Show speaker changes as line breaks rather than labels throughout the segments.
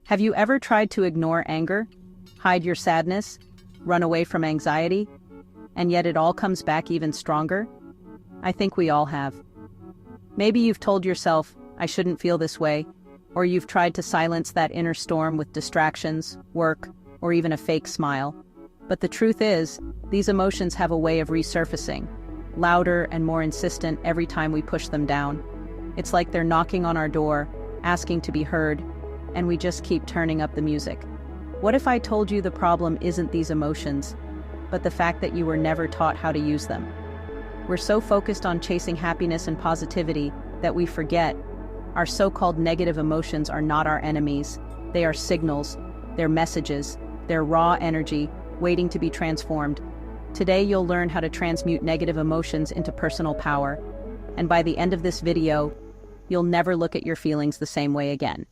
Have you ever tried to ignore anger, hide your sadness, run away from anxiety, and yet it all comes back even stronger? I think we all have. Maybe you've told yourself, I shouldn't feel this way, or you've tried to silence that inner storm with distractions, work, or even a fake smile. But the truth is, these emotions have a way of resurfacing, louder and more insistent every time we push them down. It's like they're knocking on our door, asking to be heard, and we just keep turning up the music. What if I told you the problem isn't these emotions, but the fact that you were never taught how to use them? We're so focused on chasing happiness and positivity that we forget our so-called negative emotions are not our enemies. They are signals, they're messages, they're raw energy, waiting to be transformed. Today you'll learn how to transmute negative emotions into personal power, and by the end of this video, you'll never look at your feelings the same way again.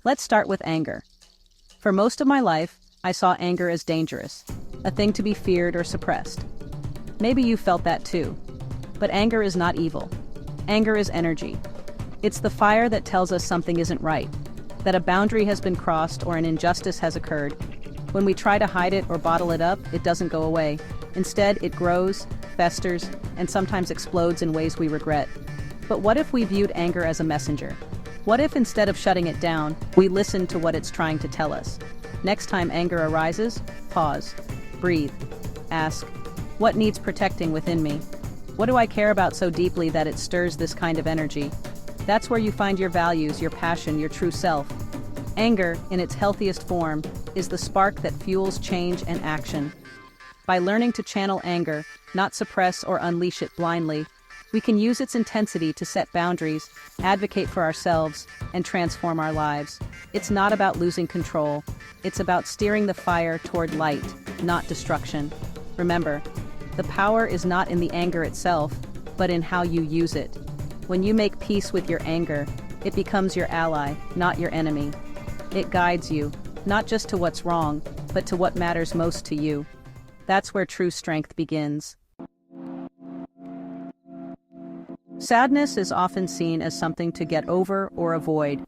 Let's start with anger. For most of my life, I saw anger as dangerous, a thing to be feared or suppressed. Maybe you felt that too. But anger is not evil. Anger is energy. It's the fire that tells us something isn't right, that a boundary has been crossed or an injustice has occurred. When we try to hide it or bottle it up, it doesn't go away. Instead, it grows, festers, and sometimes explodes in ways we regret. But what if we viewed anger as a messenger? What if instead of shutting it down, we listened to what it's trying to tell us? Next time anger arises, pause, breathe, ask, what needs protecting within me? What do I care about so deeply that it stirs this kind of energy? That's where you find your values, your passion, your true self. Anger, in its healthiest form, is the spark that fuels change and action. By learning to channel anger, not suppress or unleash it blindly, we can use its intensity to set boundaries, advocate for ourselves, and transform our lives. It's not about losing control. It's about steering the fire toward light, not destruction. Remember, the power is not in the anger itself, but in how you use it. When you make peace with your anger, it becomes your ally, not your enemy. It guides you, not just to what's wrong, but to what matters most to you. That's where true strength begins. Sadness is often seen as something to get over or avoid.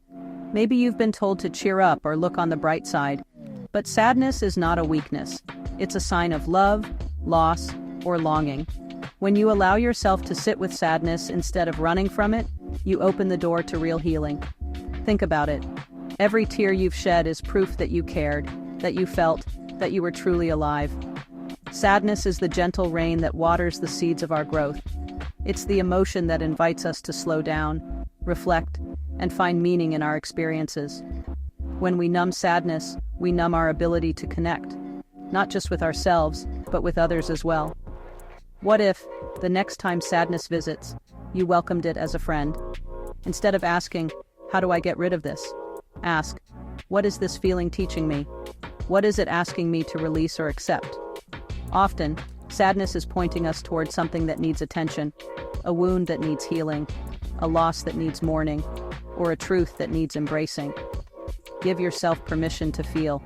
Maybe you've been told to cheer up or look on the bright side. But sadness is not a weakness. It's a sign of love, loss, or longing. When you allow yourself to sit with sadness instead of running from it, you open the door to real healing. Think about it. Every tear you've shed is proof that you cared, that you felt, that you were truly alive. Sadness is the gentle rain that waters the seeds of our growth. It's the emotion that invites us to slow down, reflect, and find meaning in our experiences. When we numb sadness, we numb our ability to connect, not just with ourselves, but with others as well. What if, the next time sadness visits, you welcomed it as a friend? Instead of asking, how do I get rid of this? Ask, what is this feeling teaching me? What is it asking me to release or accept? Often, sadness is pointing us towards something that needs attention, a wound that needs healing, a loss that needs mourning, or a truth that needs embracing. Give yourself permission to feel.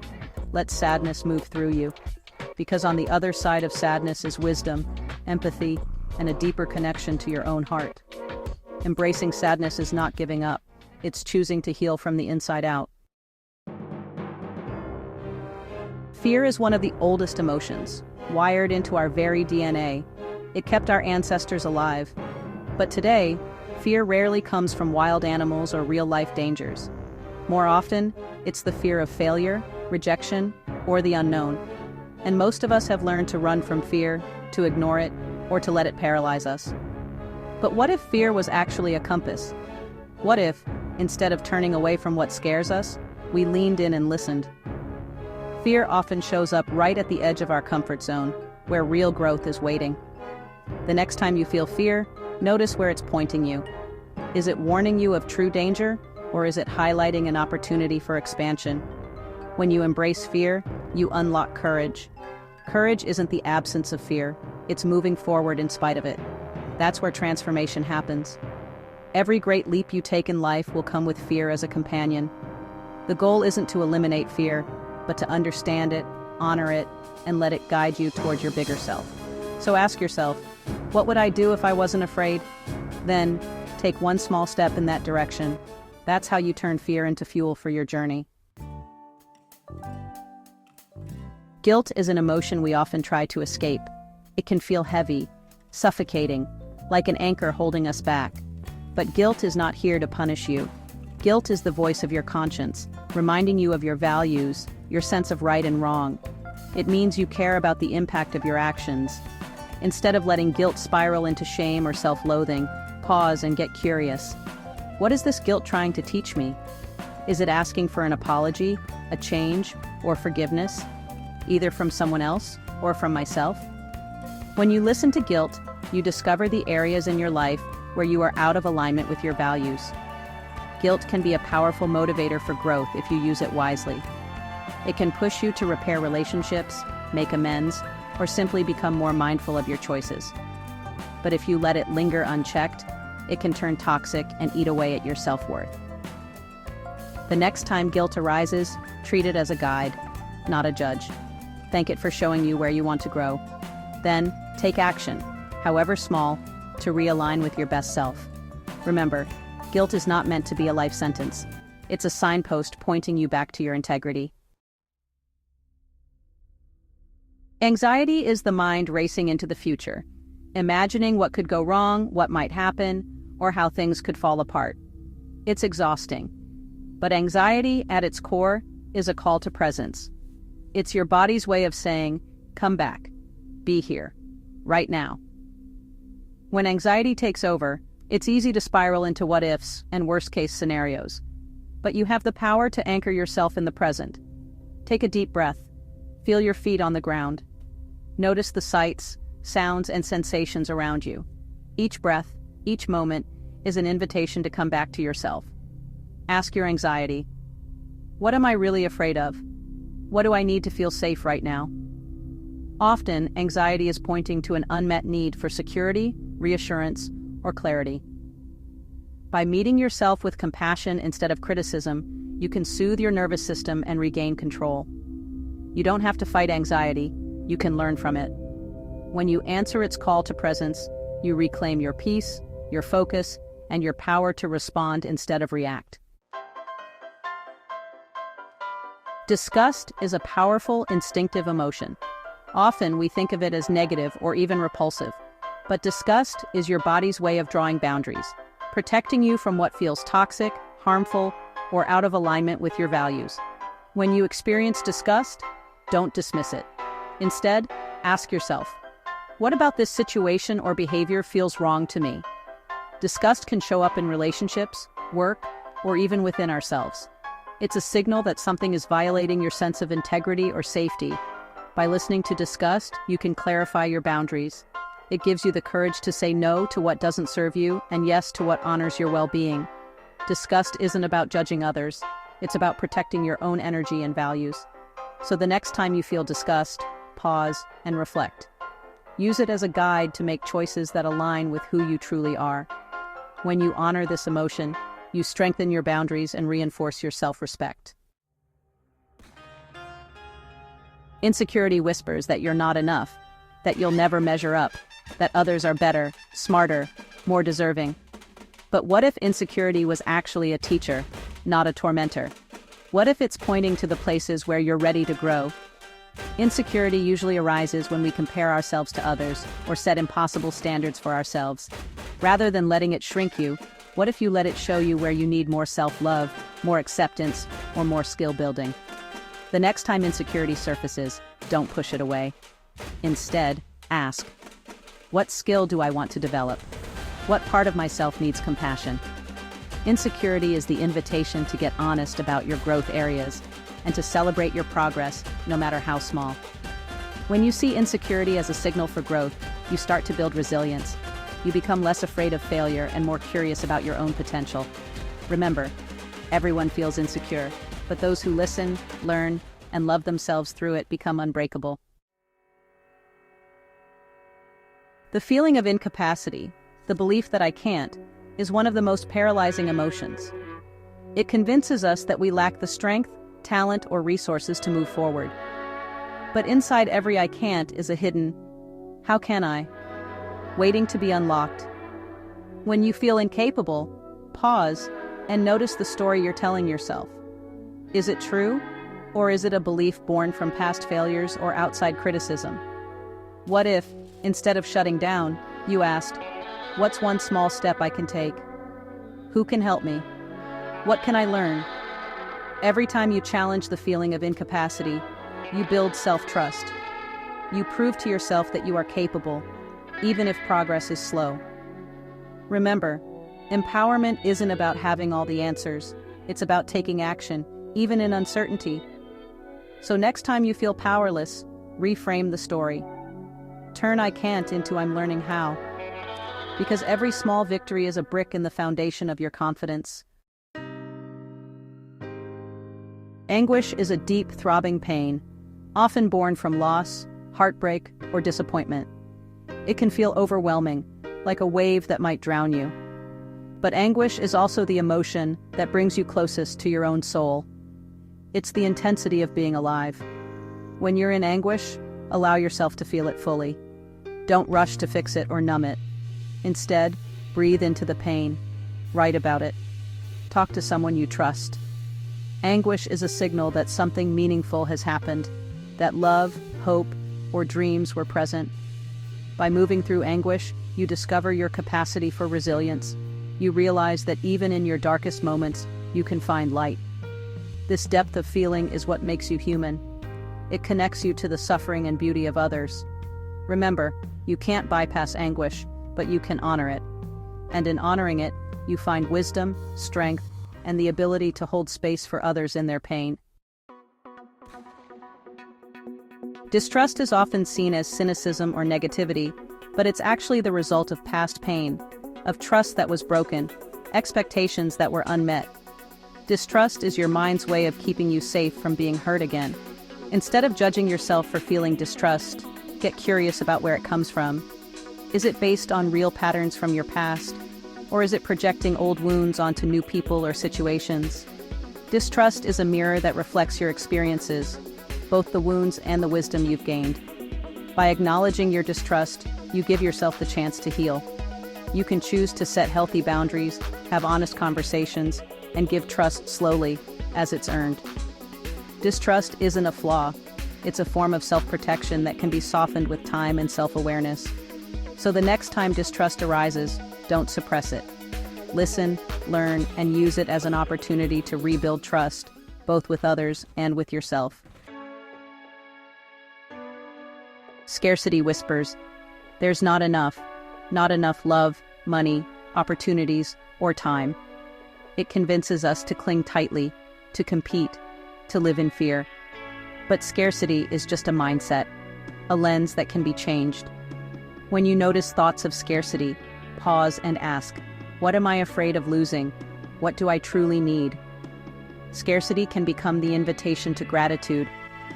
Let sadness move through you. Because on the other side of sadness is wisdom, empathy, and a deeper connection to your own heart. Embracing sadness is not giving up. It's choosing to heal from the inside out. Fear is one of the oldest emotions, wired into our very DNA. It kept our ancestors alive. But today, fear rarely comes from wild animals or real-life dangers. More often, it's the fear of failure, rejection, or the unknown. And most of us have learned to run from fear, to ignore it, or to let it paralyze us. But what if fear was actually a compass? What if, instead of turning away from what scares us, we leaned in and listened? Fear often shows up right at the edge of our comfort zone, where real growth is waiting. The next time you feel fear, notice where it's pointing you. Is it warning you of true danger, or is it highlighting an opportunity for expansion? When you embrace fear, you unlock courage. Courage isn't the absence of fear, it's moving forward in spite of it. That's where transformation happens. Every great leap you take in life will come with fear as a companion. The goal isn't to eliminate fear, but to understand it, honor it, and let it guide you toward your bigger self. So ask yourself, what would I do if I wasn't afraid? Then, take one small step in that direction. That's how you turn fear into fuel for your journey. Guilt is an emotion we often try to escape. It can feel heavy, suffocating, like an anchor holding us back. But guilt is not here to punish you. Guilt is the voice of your conscience, reminding you of your values, your sense of right and wrong. It means you care about the impact of your actions. Instead of letting guilt spiral into shame or self-loathing, pause and get curious. What is this guilt trying to teach me? Is it asking for an apology, a change, or forgiveness? Either from someone else or from myself? When you listen to guilt, you discover the areas in your life where you are out of alignment with your values. Guilt can be a powerful motivator for growth if you use it wisely. It can push you to repair relationships, make amends, or simply become more mindful of your choices. But if you let it linger unchecked, it can turn toxic and eat away at your self-worth. The next time guilt arises, treat it as a guide, not a judge. Thank it for showing you where you want to grow. Then, take action, however small, to realign with your best self. Remember, guilt is not meant to be a life sentence. It's a signpost pointing you back to your integrity. Anxiety is the mind racing into the future, imagining what could go wrong, what might happen, or how things could fall apart. It's exhausting. But anxiety, at its core, is a call to presence. It's your body's way of saying, come back, be here, right now. When anxiety takes over, it's easy to spiral into what-ifs and worst-case scenarios. But you have the power to anchor yourself in the present. Take a deep breath. Feel your feet on the ground. Notice the sights, sounds, and sensations around you. Each breath, each moment, is an invitation to come back to yourself. Ask your anxiety, what am I really afraid of? What do I need to feel safe right now? Often, anxiety is pointing to an unmet need for security, reassurance, or clarity. By meeting yourself with compassion instead of criticism, you can soothe your nervous system and regain control. You don't have to fight anxiety, you can learn from it. When you answer its call to presence, you reclaim your peace, your focus, and your power to respond instead of react. Disgust is a powerful, instinctive emotion. Often we think of it as negative or even repulsive. But disgust is your body's way of drawing boundaries, protecting you from what feels toxic, harmful, or out of alignment with your values. When you experience disgust, don't dismiss it. Instead, ask yourself, what about this situation or behavior feels wrong to me? Disgust can show up in relationships, work, or even within ourselves. It's a signal that something is violating your sense of integrity or safety. By listening to disgust, you can clarify your boundaries. It gives you the courage to say no to what doesn't serve you and yes to what honors your well-being. Disgust isn't about judging others. It's about protecting your own energy and values. So the next time you feel disgust, pause and reflect. Use it as a guide to make choices that align with who you truly are. When you honor this emotion, you strengthen your boundaries and reinforce your self-respect. Insecurity whispers that you're not enough, that you'll never measure up, that others are better, smarter, more deserving. But what if insecurity was actually a teacher, not a tormentor? What if it's pointing to the places where you're ready to grow? Insecurity usually arises when we compare ourselves to others or set impossible standards for ourselves. Rather than letting it shrink you, what if you let it show you where you need more self-love, more acceptance, or more skill building? The next time insecurity surfaces, don't push it away. Instead, ask, what skill do I want to develop? What part of myself needs compassion? Insecurity is the invitation to get honest about your growth areas and to celebrate your progress, no matter how small. When you see insecurity as a signal for growth, you start to build resilience. You become less afraid of failure and more curious about your own potential. Remember, everyone feels insecure, but those who listen, learn, and love themselves through it become unbreakable. The feeling of incapacity, the belief that I can't, is one of the most paralyzing emotions. It convinces us that we lack the strength, talent, or resources to move forward. But inside every I can't is a hidden, how can I? Waiting to be unlocked. When you feel incapable, pause And notice the story you're telling yourself. Is it true? Or is it a belief born from past failures or outside criticism? What if, instead of shutting down, you asked, what's one small step I can take? Who can help me? What can I learn? Every time you challenge the feeling of incapacity, you build self-trust. You prove to yourself that you are capable, even if progress is slow. Remember, empowerment isn't about having all the answers. It's about taking action, even in uncertainty. So next time you feel powerless, reframe the story. Turn "I can't" into "I'm learning how." Because every small victory is a brick in the foundation of your confidence. Anguish is a deep, throbbing pain, often born from loss, heartbreak, or disappointment. It can feel overwhelming, like a wave that might drown you. But anguish is also the emotion that brings you closest to your own soul. It's the intensity of being alive. When you're in anguish, allow yourself to feel it fully. Don't rush to fix it or numb it. Instead, breathe into the pain. Write about it. Talk to someone you trust. Anguish is a signal that something meaningful has happened, that love, hope, or dreams were present. By moving through anguish, you discover your capacity for resilience. You realize that even in your darkest moments, you can find light. This depth of feeling is what makes you human. It connects you to the suffering and beauty of others. Remember, you can't bypass anguish, but you can honor it. And in honoring it, you find wisdom, strength, and the ability to hold space for others in their pain. Distrust is often seen as cynicism or negativity, but it's actually the result of past pain, of trust that was broken, expectations that were unmet. Distrust is your mind's way of keeping you safe from being hurt again. Instead of judging yourself for feeling distrust, get curious about where it comes from. Is it based on real patterns from your past? Or is it projecting old wounds onto new people or situations? Distrust is a mirror that reflects your experiences, both the wounds and the wisdom you've gained. By acknowledging your distrust, you give yourself the chance to heal. You can choose to set healthy boundaries, have honest conversations, and give trust slowly, as it's earned. Distrust isn't a flaw. It's a form of self-protection that can be softened with time and self-awareness. So the next time distrust arises, don't suppress it. Listen, learn, and use it as an opportunity to rebuild trust, both with others and with yourself. Scarcity whispers, there's not enough love, money, opportunities, or time. It convinces us to cling tightly, to compete, to live in fear. But scarcity is just a mindset, a lens that can be changed. When you notice thoughts of scarcity, pause and ask, what am I afraid of losing? What do I truly need? Scarcity can become the invitation to gratitude,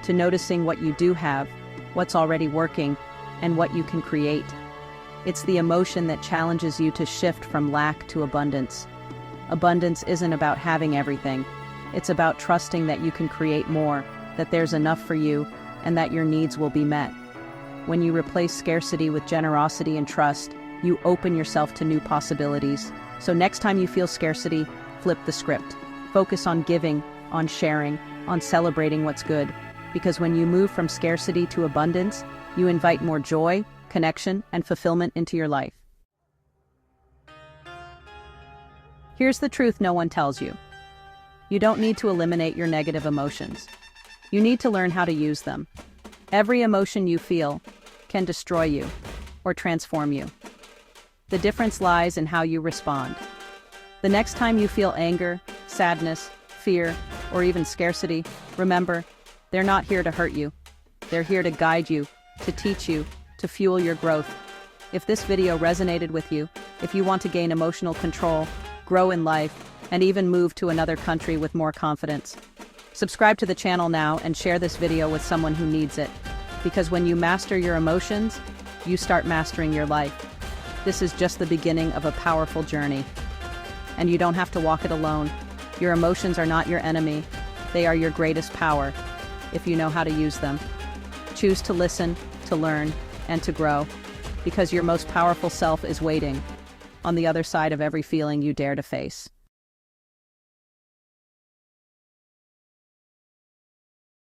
to noticing what you do have, what's already working, and what you can create. It's the emotion that challenges you to shift from lack to abundance. Abundance isn't about having everything. It's about trusting that you can create more, that there's enough for you, and that your needs will be met. When you replace scarcity with generosity and trust, you open yourself to new possibilities. So next time you feel scarcity, flip the script. Focus on giving, on sharing, on celebrating what's good. Because when you move from scarcity to abundance, you invite more joy, connection, and fulfillment into your life. Here's the truth no one tells you. You don't need to eliminate your negative emotions. You need to learn how to use them. Every emotion you feel can destroy you or transform you. The difference lies in how you respond. The next time you feel anger, sadness, fear, or even scarcity, remember, they're not here to hurt you. They're here to guide you, to teach you, to fuel your growth. If this video resonated with you, if you want to gain emotional control, grow in life, and even move to another country with more confidence, subscribe to the channel now and share this video with someone who needs it. Because when you master your emotions, you start mastering your life. This is just the beginning of a powerful journey. And you don't have to walk it alone. Your emotions are not your enemy. They are your greatest power, if you know how to use them. Choose to listen, to learn, and to grow, because your most powerful self is waiting on the other side of every feeling you dare to face.